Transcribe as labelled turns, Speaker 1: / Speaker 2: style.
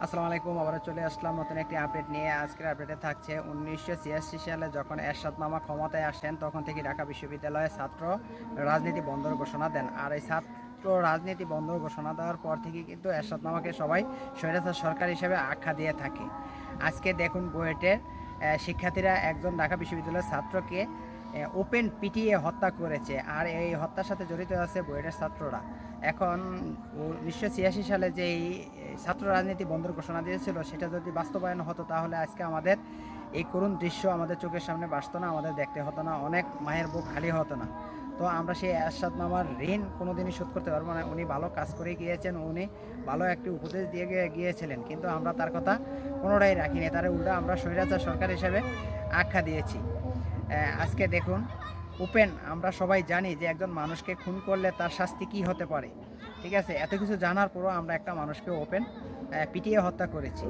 Speaker 1: আসসালামু আলাইকুম, আবারও চলে আসলাম নতুন একটি আপডেট নিয়ে। আজকের আপডেটে থাকছে ১৯৮৬ সালে যখন এরশাদ মামা ক্ষমতায় আসেন তখন থেকে ঢাকা বিশ্ববিদ্যালয়ে ছাত্র রাজনীতি বন্ধর ঘোষণা দেন। আর এই ছাত্র রাজনীতি বন্ধ ঘোষণা দেওয়ার পর থেকে কিন্তু এরশাদ মামাকে সবাই স্বৈরাচার সরকার হিসেবে আখ্যা দিয়ে থাকে। আজকে দেখুন বুয়েটের শিক্ষার্থীরা একজন ঢাকা বিশ্ববিদ্যালয়ের ছাত্রকে ওপেন পিটিয়ে হত্যা করেছে, আর এই হত্যার সাথে জড়িত আছে বুয়েটের ছাত্ররা। এখন ১৯৮৬ সালে যেই ছাত্র রাজনীতি বন্ধের ঘোষণা দিয়েছিল সেটা যদি বাস্তবায়ন হতো তাহলে আজকে আমাদের এই করুণ দৃশ্য আমাদের চোখের সামনে ভাসতো না, আমাদের দেখতে হতো না, অনেক মায়ের বুক খালি হতো না। তো আমরা সেই এরশাদ মামার ঋণ কোনোদিনই শোধ করতে পারবো না। উনি ভালো কাজ করে গিয়েছেন, উনি ভালো একটি উপদেশ দিয়ে গিয়েছিলেন, কিন্তু আমরা তার কথা কোনোটাই রাখিনি। তার উল্টা আমরা স্বৈরাচার সরকার হিসেবে আখ্যা দিয়েছি। আজকে দেখুন ওপেন, আমরা সবাই জানি যে একজন মানুষকে খুন করলে তার শাস্তি কী হতে পারে। ঠিক আছে, এত কিছু জানার পরও আমরা একটা মানুষকে ওপেন পিটিয়ে হত্যা করেছি।